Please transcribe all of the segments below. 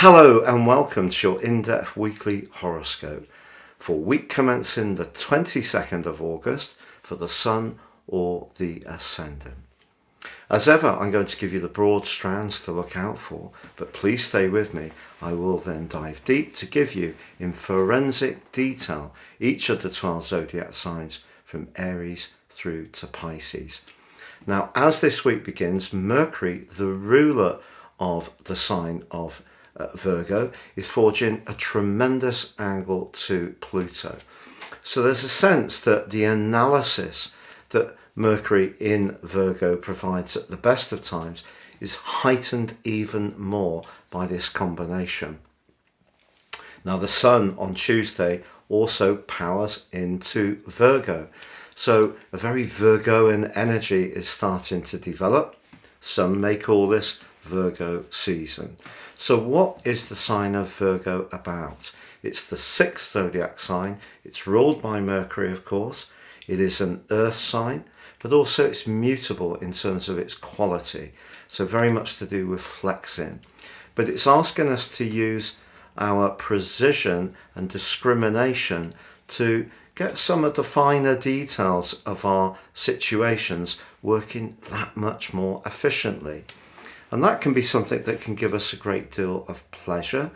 Hello and welcome to your in-depth weekly horoscope for week commencing the 22nd of August for the Sun or the Ascendant. As ever, I'm going to give you the broad strands to look out for, but please stay with me. I will then dive deep to give you in forensic detail each of the 12 zodiac signs from Aries through to Pisces. Now, as this week begins, Mercury, the ruler of the sign of Virgo, is forging a tremendous angle to Pluto. So there's a sense that the analysis that Mercury in Virgo provides at the best of times is heightened even more by this combination. Now the Sun on Tuesday also powers into Virgo. So a very Virgoan energy is starting to develop. Some may call this Virgo season. So what is the sign of Virgo about? It's the sixth zodiac sign. It's ruled by Mercury, of course. It is an earth sign, but also it's mutable in terms of its quality. So very much to do with flexing. But it's asking us to use our precision and discrimination to get some of the finer details of our situations working that much more efficiently. And that can be something that can give us a great deal of pleasure.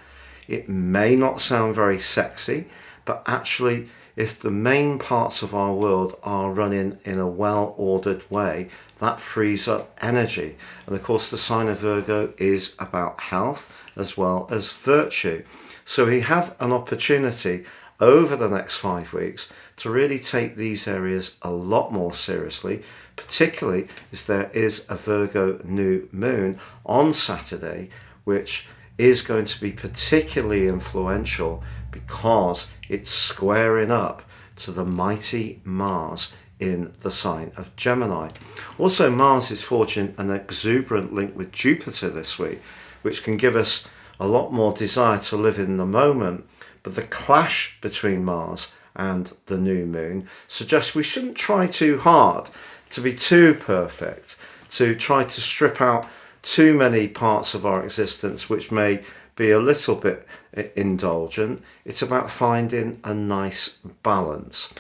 It may not sound very sexy, but actually, if the main parts of our world are running in a well-ordered way, that frees up energy. And of course, the sign of Virgo is about health as well as virtue. So we have an opportunity over the next 5 weeks to really take these areas a lot more seriously, particularly as there is a Virgo new moon on Saturday, which is going to be particularly influential because it's squaring up to the mighty Mars in the sign of Gemini. Also, Mars is forging an exuberant link with Jupiter this week, which can give us a lot more desire to live in the moment. But the clash between Mars and the new moon suggests we shouldn't try too hard to be too perfect, to try to strip out too many parts of our existence which may be a little bit indulgent. It's about finding a nice balance.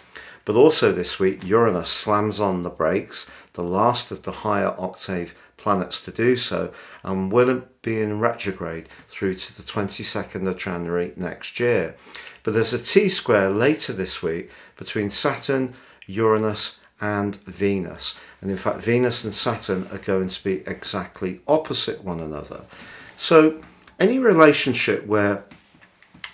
But also this week, Uranus slams on the brakes, the last of the higher octave planets to do so, and will be in retrograde through to the 22nd of January next year. But there's a T-square later this week between Saturn, Uranus and Venus. And in fact, Venus and Saturn are going to be exactly opposite one another. So any relationship where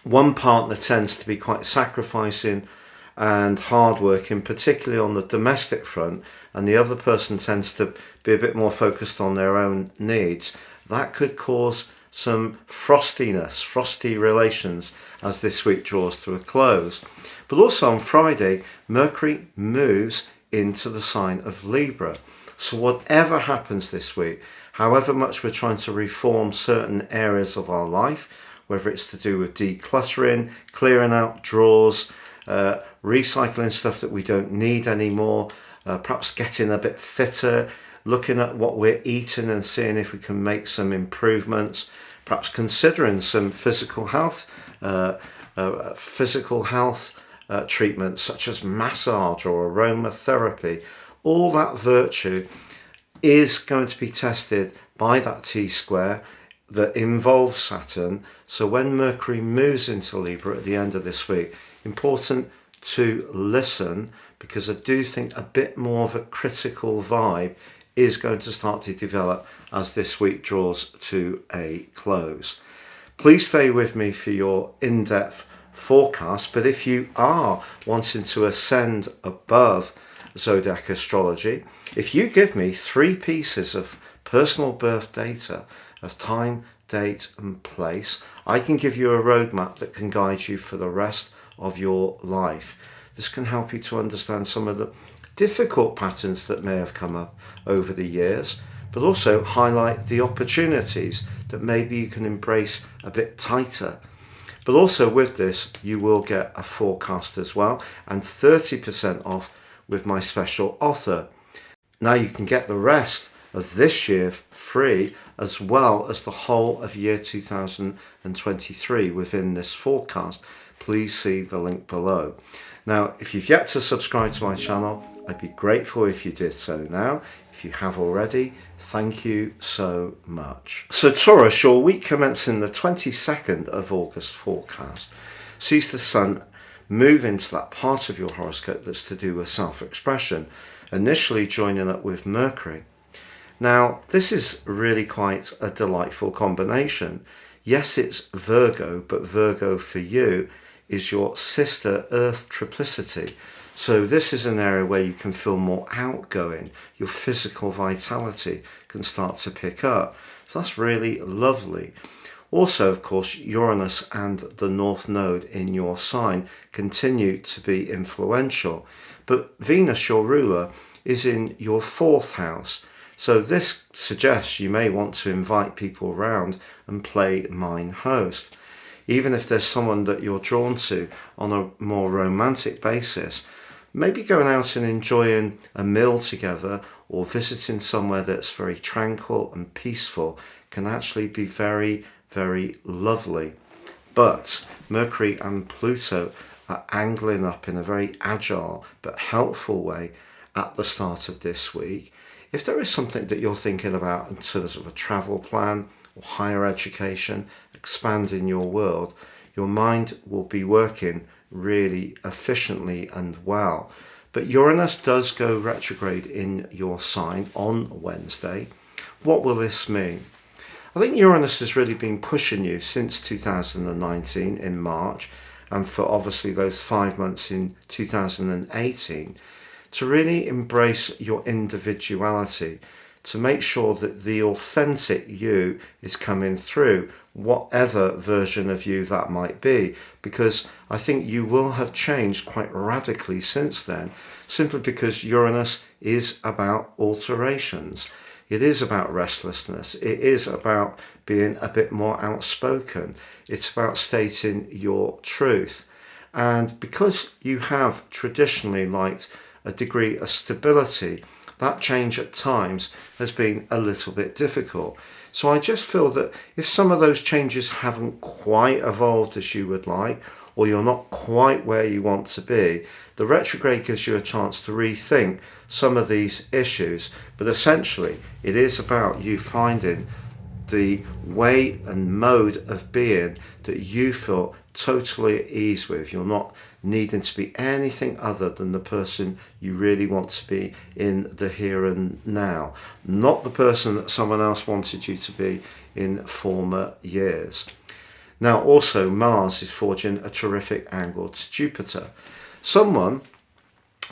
one partner tends to be quite sacrificing and hardworking, particularly on the domestic front, and the other person tends to be a bit more focused on their own needs, that could cause some frostiness, frosty relations as this week draws to a close. But also on Friday, Mercury moves into the sign of Libra. So whatever happens this week, however much we're trying to reform certain areas of our life, whether it's to do with decluttering, clearing out drawers, recycling stuff that we don't need anymore, perhaps getting a bit fitter, looking at what we're eating and seeing if we can make some improvements, perhaps considering some physical health treatments such as massage or aromatherapy. All that virtue is going to be tested by that T-square that involves Saturn. So when Mercury moves into Libra at the end of this week, important to listen, because I do think a bit more of a critical vibe is going to start to develop as this week draws to a close. Please stay with me for your in-depth forecast, but if you are wanting to ascend above zodiac astrology, if you give me 3 pieces of personal birth data of time, date and place, I can give you a roadmap that can guide you for the rest of your life. This can help you to understand some of the difficult patterns that may have come up over the years, but also highlight the opportunities that maybe you can embrace a bit tighter. But also with this, you will get a forecast as well, and 30% off with my special offer. Now you can get the rest of this year free as well as the whole of year 2023 within this forecast, please see the link below. Now, if you've yet to subscribe to my channel, I'd be grateful if you did so now. If you have already, thank you so much. So Taurus, your week commencing the 22nd of August forecast sees the sun move into that part of your horoscope that's to do with self-expression, initially joining up with Mercury. Now, this is really quite a delightful combination. Yes, it's Virgo, but Virgo for you is your sister Earth triplicity. So this is an area where you can feel more outgoing. Your physical vitality can start to pick up. So that's really lovely. Also, of course, Uranus and the North Node in your sign continue to be influential. But Venus, your ruler, is in your 4th house. So this suggests you may want to invite people around and play mine host. Even if there's someone that you're drawn to on a more romantic basis, maybe going out and enjoying a meal together or visiting somewhere that's very tranquil and peaceful can actually be very, very lovely. But Mercury and Pluto are angling up in a very agile but helpful way at the start of this week. If there is something that you're thinking about in terms of a travel plan or higher education, expanding your world, your mind will be working really efficiently and well. But Uranus does go retrograde in your sign on Wednesday. What will this mean? I think Uranus has really been pushing you since 2019 in March, and for obviously those 5 months in 2018, to really embrace your individuality, to make sure that the authentic you is coming through, whatever version of you that might be, because I think you will have changed quite radically since then, simply because Uranus is about alterations. It is about restlessness. It is about being a bit more outspoken. It's about stating your truth. And because you have traditionally liked a degree of stability, that change at times has been a little bit difficult. So I just feel that if some of those changes haven't quite evolved as you would like, or you're not quite where you want to be, the retrograde gives you a chance to rethink some of these issues. But essentially, it is about you finding the way and mode of being that you feel totally at ease with. You're not needing to be anything other than the person you really want to be in the here and now, not the person that someone else wanted you to be in former years. Now, also, Mars is forging a terrific angle to Jupiter. Someone,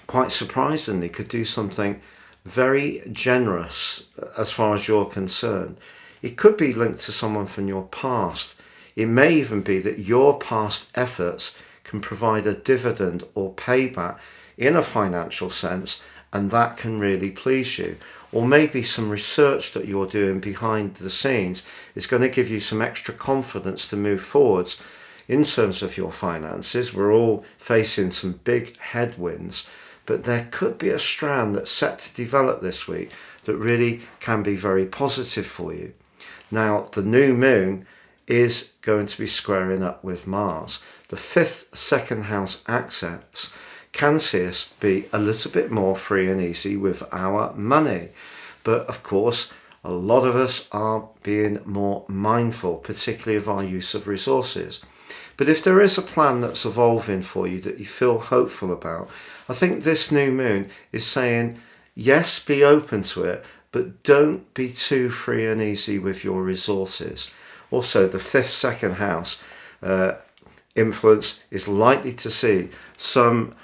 quite surprisingly, could do something very generous as far as you're concerned. It could be linked to someone from your past. It may even be that your past efforts can provide a dividend or payback in a financial sense, and that can really please you. Or maybe some research that you're doing behind the scenes is going to give you some extra confidence to move forwards in terms of your finances. We're all facing some big headwinds, but there could be a strand that's set to develop this week that really can be very positive for you. Now, the new moon is going to be squaring up with Mars. The 5th second house axis can see us be a little bit more free and easy with our money. But of course, a lot of us are being more mindful, particularly of our use of resources. But if there is a plan that's evolving for you that you feel hopeful about, I think this new moon is saying, yes, be open to it, but don't be too free and easy with your resources. Also, the 5th second house influence is likely to see some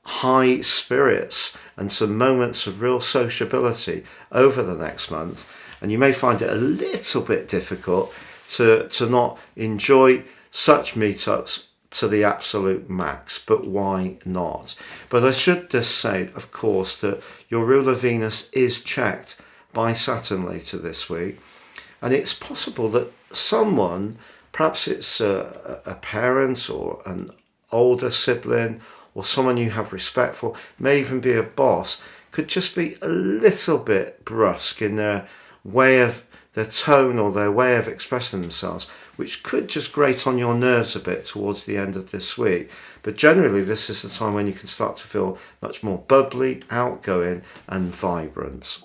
high spirits and some moments of real sociability over the next month. And you may find it a little bit difficult to not enjoy such meetups to the absolute max, but why not? But I should just say, of course, that your ruler Venus is checked by Saturn later this week, and it's possible that someone, perhaps it's a parent or an older sibling or someone you have respect for, may even be a boss, could just be a little bit brusque in their way of their tone or their way of expressing themselves, which could just grate on your nerves a bit towards the end of this week. But generally, this is the time when you can start to feel much more bubbly, outgoing, and vibrant.